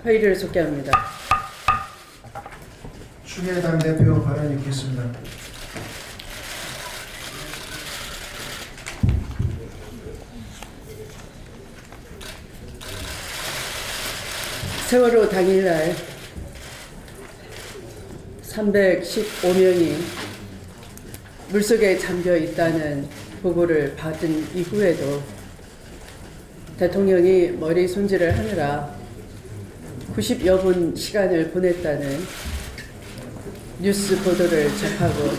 회의를 속개합니다. 추미애 당대표 발언 있겠습니다. 세월호 당일날 315명이 물속에 잠겨 있다는 보고를 받은 이후에도 대통령이 머리 손질을 하느라 90여 분 시간을 보냈다는 뉴스 보도를 접하고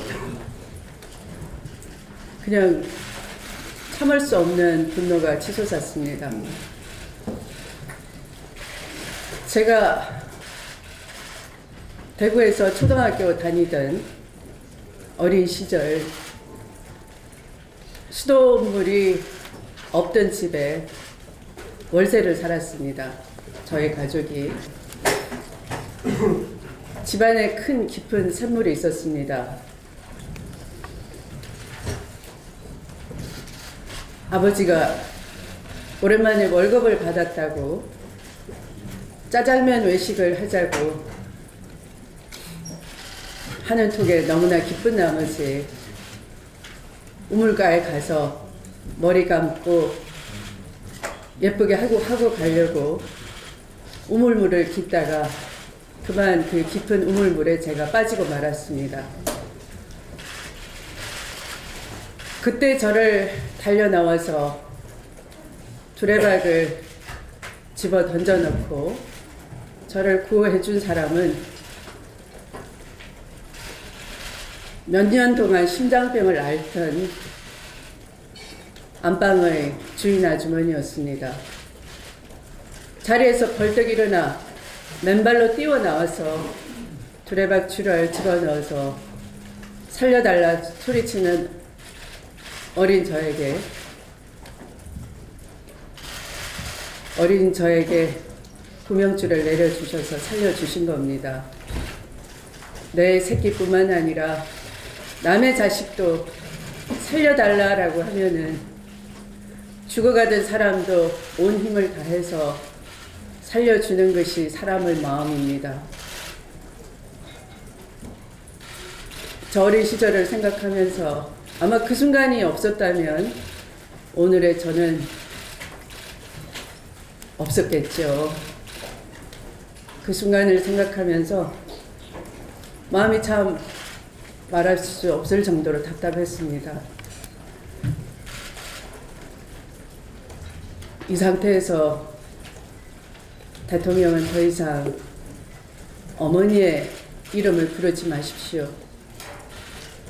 그냥 참을 수 없는 분노가 치솟았습니다. 제가 대구에서 초등학교 다니던 어린 시절 수돗물이 없던 집에 월세를 살았습니다. 저희 가족이. 집안에 큰 깊은 샘물이 있었습니다. 아버지가 오랜만에 월급을 받았다고 짜장면 외식을 하자고 하는 톡에 너무나 기쁜 나머지 우물가에 가서 머리 감고 예쁘게 하고 가려고 우물물을 깃다가 그만 그 깊은 우물물에 제가 빠지고 말았습니다. 그때 저를 달려 나와서 두레박을 집어 던져놓고 저를 구호해 준 사람은 몇 년 동안 심장병을 앓던 안방의 주인 아주머니였습니다. 자리에서 벌떡 일어나 맨발로 뛰어나와서 두레박 줄을 집어넣어서 살려달라 소리치는 어린 저에게 구명줄을 내려주셔서 살려주신 겁니다. 내 새끼뿐만 아니라 남의 자식도 살려달라라고 하면은 죽어가던 사람도 온 힘을 다해서 살려주는 것이 사람의 마음입니다. 저 어린 시절을 생각하면서 아마 그 순간이 없었다면 오늘의 저는 없었겠죠. 그 순간을 생각하면서 마음이 참 말할 수 없을 정도로 답답했습니다. 이 상태에서 대통령은 더 이상 어머니의 이름을 부르지 마십시오.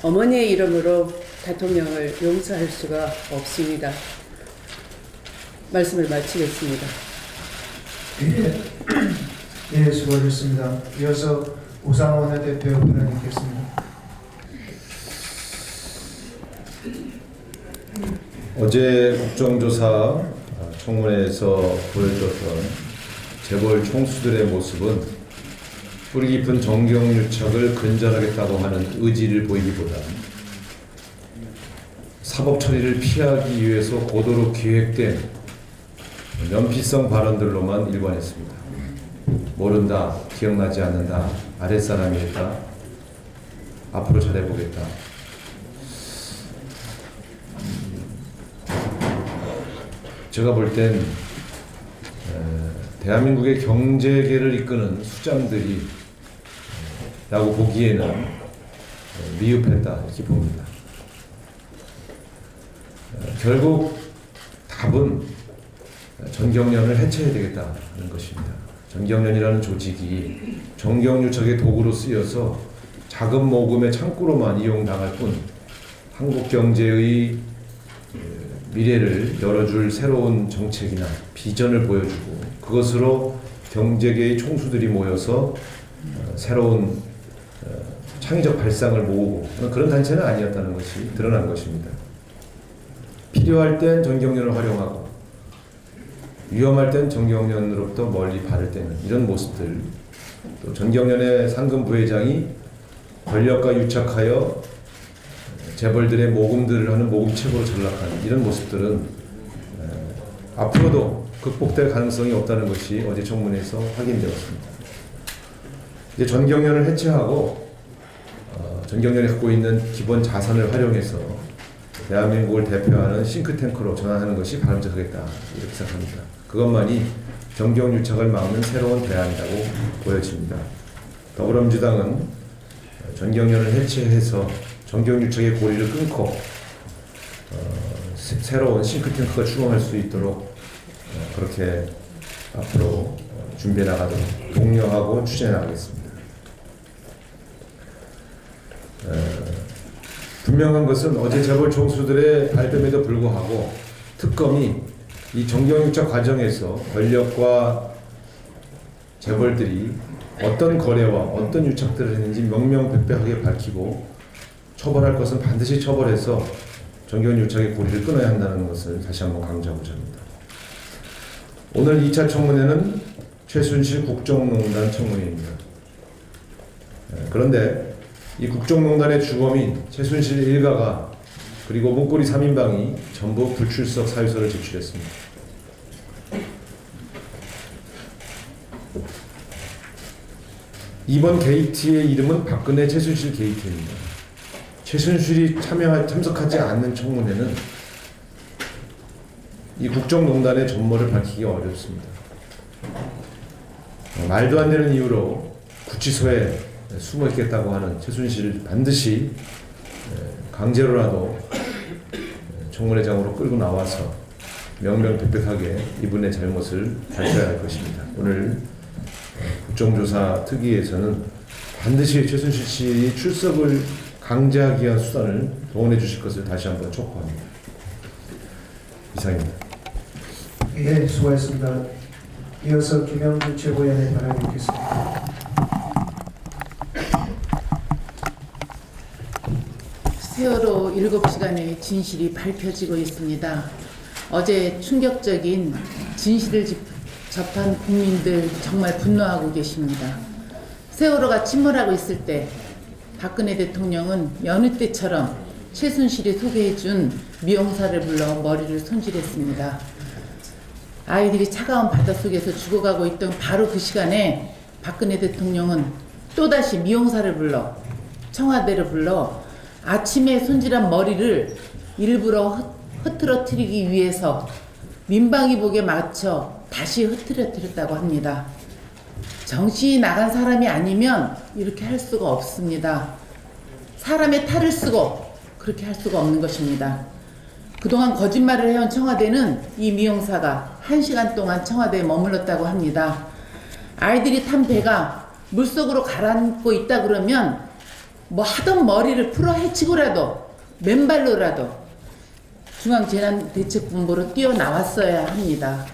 어머니의 이름으로 대통령을 용서할 수가 없습니다. 말씀을 마치겠습니다. 예, 수고하셨습니다. 이어서 우상원 대표 발언 있겠습니다. 어제 국정조사 청문회에서 보여줬던 재벌 총수들의 모습은 뿌리 깊은 정경유착을 근절하겠다고 하는 의지를 보이기보다 사법 처리를 피하기 위해서 고도로 기획된 면피성 발언들로만 일관했습니다. 모른다, 기억나지 않는다, 아랫사람이 했다, 앞으로 잘해보겠다. 제가 볼 땐 대한민국의 경제계를 이끄는 수장들이 라고 보기에는 미흡했다 이렇게 봅니다. 결국 답은 전경련을 해체해야 되겠다는 것입니다. 전경련이라는 조직이 정경유착의 도구로 쓰여서 자금 모금의 창구로만 이용당할 뿐 한국 경제의 미래를 열어줄 새로운 정책이나 비전을 보여주고 그것으로 경제계의 총수들이 모여서 새로운 창의적 발상을 모으고 그런 단체는 아니었다는 것이 드러난 것입니다. 필요할 땐 전경련을 활용하고 위험할 땐 전경련으로부터 멀리 발을 떼는 이런 모습들, 또 전경련의 상금 부회장이 권력과 유착하여 재벌들의 모금들을 하는 모금책으로 전락하는 이런 모습들은 앞으로도 극복될 가능성이 없다는 것이 어제 청문회에서 확인되었습니다. 이제 전경련을 해체하고 전경련이 갖고 있는 기본 자산을 활용해서 대한민국을 대표하는 싱크탱크로 전환하는 것이 바람직하겠다 이렇게 생각합니다. 그것만이 정경유착을 막는 새로운 대안이라고 보여집니다. 더불어민주당은 전경련을 해체해서 정경유착의 고리를 끊고 새로운 싱크탱크가 출범할 수 있도록 그렇게 앞으로 준비해 나가도록 독려하고 추진해 나가겠습니다. 분명한 것은 어제 재벌 총수들의 발뺌에도 불구하고 특검이 이 정경유착 과정에서 권력과 재벌들이 어떤 거래와 어떤 유착들을 했는지 명명백백하게 밝히고 처벌할 것은 반드시 처벌해서 정경유착의 고리를 끊어야 한다는 것을 다시 한번 강조하고자 합니다. 오늘 2차 청문회는 최순실 국정농단 청문회입니다. 그런데 이 국정농단의 주범인 최순실 일가가 그리고 문고리 3인방이 전부 불출석 사유서를 제출했습니다. 이번 게이트의 이름은 박근혜 최순실 게이트입니다. 최순실이 참석하지 않는 청문회는 이 국정농단의 전모를 밝히기가 어렵습니다. 말도 안 되는 이유로 구치소에 숨어 있겠다고 하는 최순실을 반드시 강제로라도 청문회장으로 끌고 나와서 명명백백하게 이분의 잘못을 밝혀야 할 것입니다. 오늘 국정조사 특위에서는 반드시 최순실 씨 출석을 강제하기 위한 수단을 동원해 주실 것을 다시 한번 촉구합니다. 이상입니다. 예, 수고하셨습니다. 이어서 김영준 최고위원의 발언을 듣겠습니다. 세월호 7시간의 진실이 밝혀지고 있습니다. 어제 충격적인 진실을 접한 국민들 정말 분노하고 계십니다. 세월호가 침몰하고 있을 때 박근혜 대통령은 여느 때처럼 최순실이 소개해준 미용사를 불러 머리를 손질했습니다. 아이들이 차가운 바닷속에서 죽어가고 있던 바로 그 시간에 박근혜 대통령은 또다시 미용사를 불러 청와대를 불러 아침에 손질한 머리를 일부러 흐트러뜨리기 위해서 민방위복에 맞춰 다시 흐트러뜨렸다고 합니다. 정신이 나간 사람이 아니면 이렇게 할 수가 없습니다. 사람의 탈을 쓰고 그렇게 할 수가 없는 것입니다. 그동안 거짓말을 해온 청와대는 이 미용사가 1시간 동안 청와대에 머물렀다고 합니다. 아이들이 탄 배가 물속으로 가라앉고 있다 그러면 뭐 하던 머리를 풀어 헤치고라도 맨발로라도 중앙재난대책본부로 뛰어나왔어야 합니다.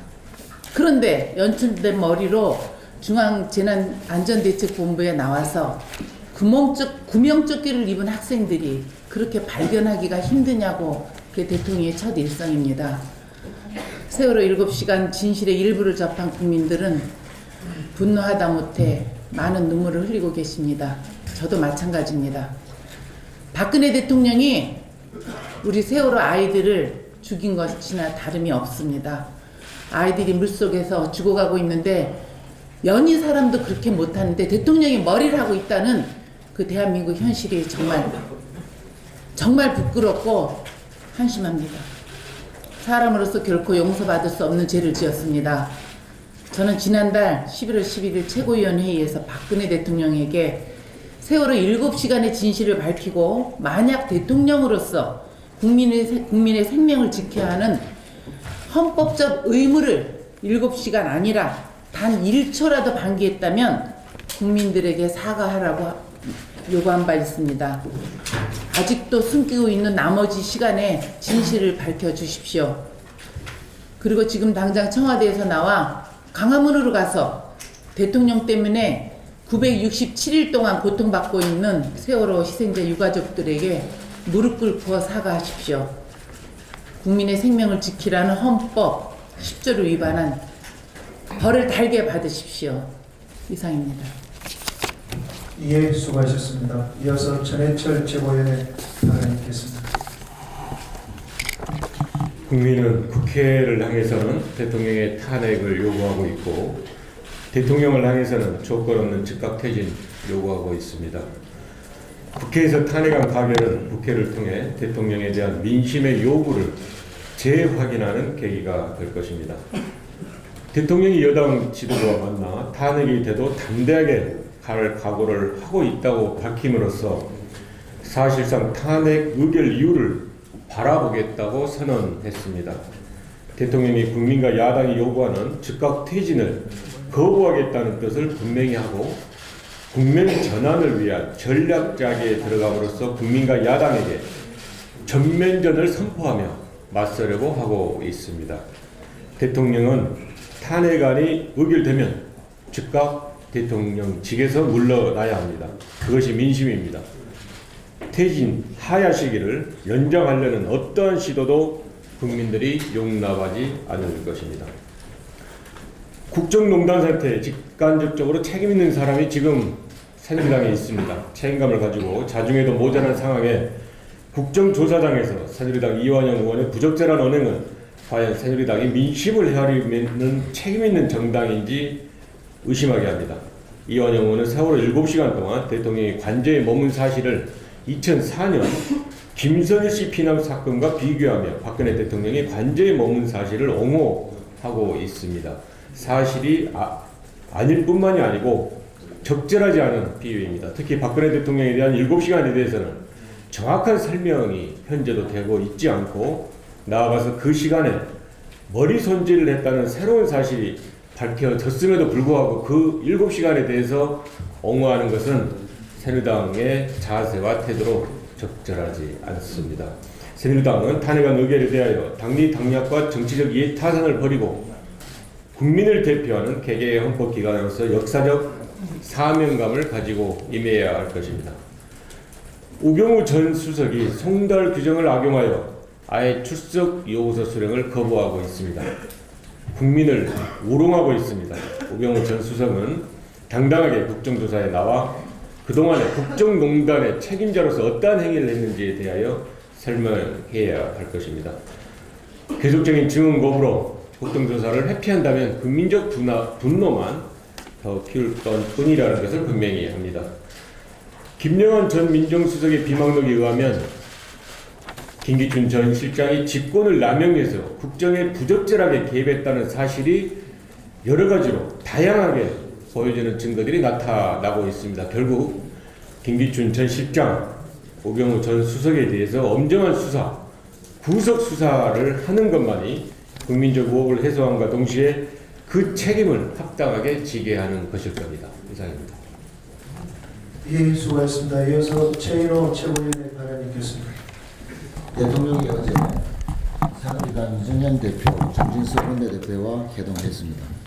그런데 연출된 머리로 중앙재난안전대책본부에 나와서 구명조끼를 입은 학생들이 그렇게 발견하기가 힘드냐고 그게 대통령의 첫 일성입니다. 세월호 7시간 진실의 일부를 접한 국민들은 분노하다 못해 많은 눈물을 흘리고 계십니다. 저도 마찬가지입니다. 박근혜 대통령이 우리 세월호 아이들을 죽인 것이나 다름이 없습니다. 아이들이 물속에서 죽어가고 있는데 연희 사람도 그렇게 못하는데 대통령이 머리를 하고 있다는 그 대한민국 현실이 정말 부끄럽고 한심합니다. 사람으로서 결코 용서받을 수 없는 죄를 지었습니다. 저는 지난달 11월 11일 최고위원회의에서 박근혜 대통령에게 세월호 7시간의 진실을 밝히고 만약 대통령으로서 국민의 생명을 지켜야 하는 헌법적 의무를 7시간 아니라 단 1초라도 방기했다면 국민들에게 사과하라고 요구한 바 있습니다. 아직도 숨기고 있는 나머지 시간에 진실을 밝혀주십시오. 그리고 지금 당장 청와대에서 나와 강화문으로 가서 대통령 때문에 967일 동안 고통받고 있는 세월호 희생자 유가족들에게 무릎 꿇고 사과하십시오. 국민의 생명을 지키라는 헌법 10조를 위반한 벌을 달게 받으십시오. 이상입니다. 예, 수고하셨습니다. 이어서 전해철 최고위원의 발언을 듣겠습니다. 국민은 국회를 향해서는 대통령의 탄핵을 요구하고 있고 대통령을 향해서는 조건 없는 즉각 퇴진 요구하고 있습니다. 국회에서 탄핵안 가결은 국회를 통해 대통령에 대한 민심의 요구를 재확인하는 계기가 될 것입니다. 대통령이 여당 지도부와 만나 탄핵이 돼도 담대하게 갈 각오를 하고 있다고 밝힘으로써 사실상 탄핵 의결 이유를 바라보겠다고 선언했습니다. 대통령이 국민과 야당이 요구하는 즉각 퇴진을 거부하겠다는 뜻을 분명히 하고 국면 전환을 위한 전략작에 들어감으로써 국민과 야당에게 전면전을 선포하며 맞서려고 하고 있습니다. 대통령은 탄핵안이 의결되면 즉각 대통령직에서 물러나야 합니다. 그것이 민심입니다. 퇴진 하야 시기를 연장하려는 어떠한 시도도 국민들이 용납하지 않을 것입니다. 국정농단 사태에 직간접적으로 책임 있는 사람이 지금 새누리당에 있습니다. 책임감을 가지고 자중에도 모자란 상황에 국정조사장에서 새누리당 이완영 의원의 부적절한 언행은 과연 새누리당이 민심을 헤아리는 책임 있는 정당인지 의심하게 합니다. 이완영 의원은 세월호 7시간 동안 대통령이 관저에 머문 사실을 2004년 김선일 씨 피난 사건과 비교하며 박근혜 대통령이 관저에 머문 사실을 옹호하고 있습니다. 사실이 아닐 뿐만이 아니고 적절하지 않은 비유입니다. 특히 박근혜 대통령에 대한 7시간에 대해서는 정확한 설명이 현재도 되고 있지 않고 나아가서 그 시간에 머리 손질을 했다는 새로운 사실이 밝혀졌음에도 불구하고 그 7시간에 대해서 옹호하는 것은 새누리당의 자세와 태도로 적절하지 않습니다. 새누리당은 탄핵안 의결에 대하여 당리 당략과 정치적 이해타산을 버리고 국민을 대표하는 개개의 헌법기관으로서 역사적 사명감을 가지고 임해야 할 것입니다. 우병우 전 수석이 송달 규정을 악용하여 아예 출석 요구서 수령을 거부하고 있습니다. 국민을 우롱하고 있습니다. 우병우 전 수석은 당당하게 국정조사에 나와 그동안의 국정농단의 책임자로서 어떠한 행위를 했는지에 대하여 설명해야 할 것입니다. 계속적인 증언 거부로 국정조사를 회피한다면 국민적 분노만 더 키울 뿐이라는 것을 분명히 합니다. 김영환 전 민정수석의 비망록에 의하면 김기춘 전 실장이 직권을 남용해서 국정에 부적절하게 개입했다는 사실이 여러 가지로 다양하게 보여지는 증거들이 나타나고 있습니다. 결국 김기춘 전 실장, 우병우 전 수석에 대해서 엄정한 수사, 구속 수사를 하는 것만이 국민적 의혹을 해소함과 동시에 그 책임을 합당하게 지게 하는 것일 겁니다. 이상입니다. 예, 수고하셨습니다. 이어서 최인호 최고위원의 발언이 있겠습니다. 대통령이 어제 새누리당 이정현 대표, 정진석 원내대표와 회동했습니다.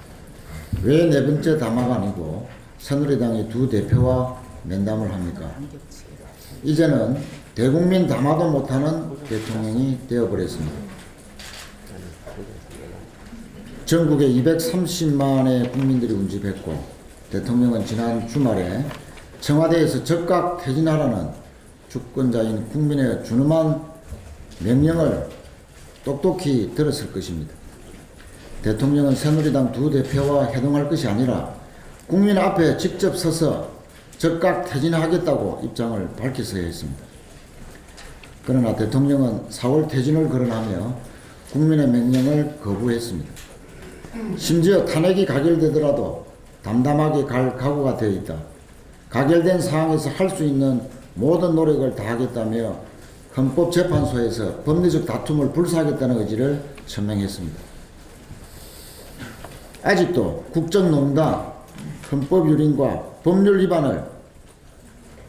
왜 네 번째 담화가 아니고 새누리당의 두 대표와 면담을 합니까? 이제는 대국민 담화도 못하는 대통령이 되어버렸습니다. 전국에 230만의 국민들이 운집했고 대통령은 지난 주말에 청와대에서 즉각 퇴진하라는 주권자인 국민의 준엄한 명령을 똑똑히 들었을 것입니다. 대통령은 새누리당 두 대표와 회동할 것이 아니라 국민 앞에 직접 서서 즉각 퇴진하겠다고 입장을 밝혔어야 했습니다. 그러나 대통령은 4월 퇴진을 거론하며 국민의 명령을 거부했습니다. 심지어 탄핵이 가결되더라도 담담하게 갈 각오가 되어 있다. 가결된 상황에서 할 수 있는 모든 노력을 다하겠다며 헌법재판소에서 법리적 다툼을 불사하겠다는 의지를 천명했습니다. 아직도 국정농단, 헌법유린과 법률 위반을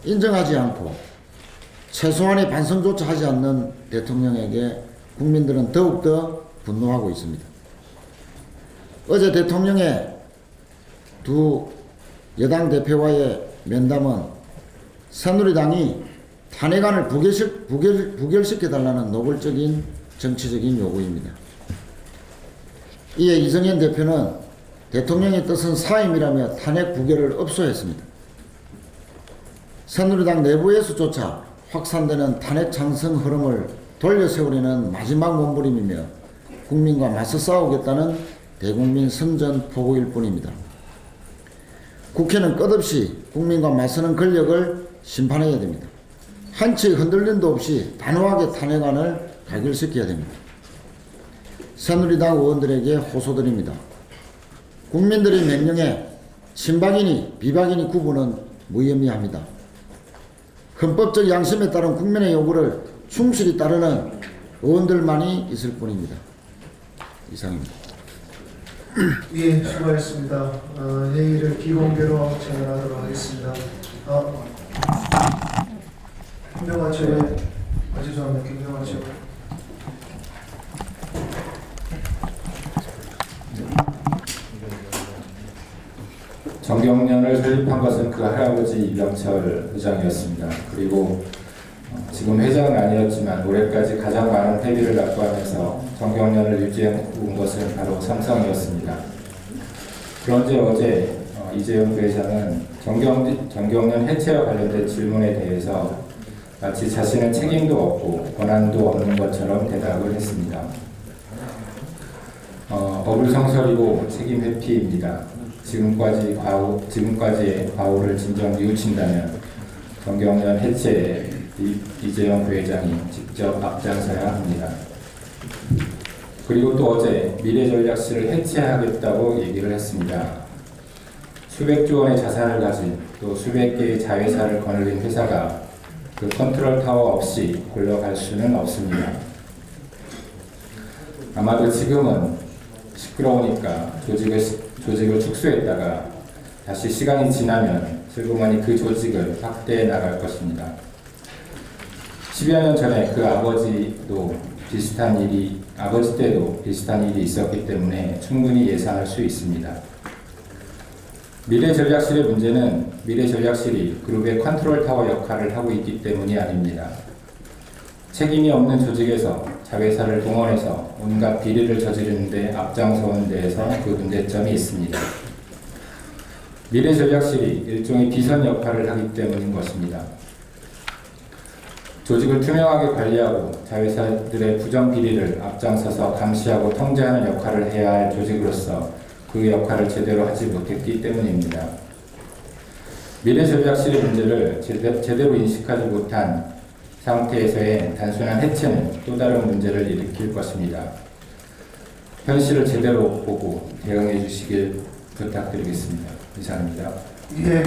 인정하지 않고 최소한의 반성조차 하지 않는 대통령에게 국민들은 더욱더 분노하고 있습니다. 어제 대통령의 두 여당 대표와의 면담은 새누리당이 탄핵안을 부결시켜달라는 노골적인 정치적인 요구입니다. 이에 이정현 대표는 대통령의 뜻은 사임이라며 탄핵 부결을 업소했습니다. 새누리당 내부에서조차 확산되는 탄핵 찬성 흐름을 돌려세우려는 마지막 몸부림이며 국민과 맞서 싸우겠다는 대국민 선전포고일 뿐입니다. 국회는 끝없이 국민과 맞서는 권력을 심판해야 됩니다. 한치의 흔들림도 없이 단호하게 탄핵안을 가결시켜야 됩니다. 새누리당 의원들에게 호소드립니다. 국민들의 명령에 친박이니 비박이니 구분은 무의미합니다. 헌법적 양심에 따른 국민의 요구를 충실히 따르는 의원들만이 있을 뿐입니다. 이상입니다. 예, 수고하셨습니다. 회의를 비공개로 진행하도록 하겠습니다. 김병환 죄송합니다. 김병환 최고. 정경련을 설립한 것은 그 할아버지 이병철 회장이었습니다. 그리고 지금 회장은 아니었지만 올해까지 가장 많은 회비를 납부하면서 정경련을 유지해 온 것은 바로 삼성이었습니다. 그런데 어제 이재용 부회장은 정경련 해체와 관련된 질문에 대해서 마치 자신은 책임도 없고 권한도 없는 것처럼 대답을 했습니다. 어불성설이고 책임 회피입니다. 지금까지의 과오를 진정 뉘우친다면 정경련 해체에 이재용 부회장이 직접 앞장서야 합니다. 그리고 또 어제 미래전략실을 해체하겠다고 얘기를 했습니다. 수백조 원의 자산을 가진 또 수백 개의 자회사를 거느린 회사가 그 컨트롤 타워 없이 굴러갈 수는 없습니다. 아마도 지금은 시끄러우니까 조직을 축소했다가 다시 시간이 지나면 슬그머니 그 조직을 확대해 나갈 것입니다. 10여 년 전에 그 아버지 때도 비슷한 일이 있었기 때문에 충분히 예상할 수 있습니다. 미래전략실의 문제는 미래전략실이 그룹의 컨트롤 타워 역할을 하고 있기 때문이 아닙니다. 책임이 없는 조직에서 자회사를 동원해서 온갖 비리를 저지르는 데 앞장서는 데에서 그 문제점이 있습니다. 미래전략실이 일종의 비선 역할을 하기 때문인 것입니다. 조직을 투명하게 관리하고 자회사들의 부정 비리를 앞장서서 감시하고 통제하는 역할을 해야 할 조직으로서 그 역할을 제대로 하지 못했기 때문입니다. 미래전략실의 문제를 제대로 인식하지 못한 상태에서의 단순한 해체는 또 다른 문제를 일으킬 것입니다. 현실을 제대로 보고 대응해 주시길 부탁드리겠습니다. 이상입니다. 예,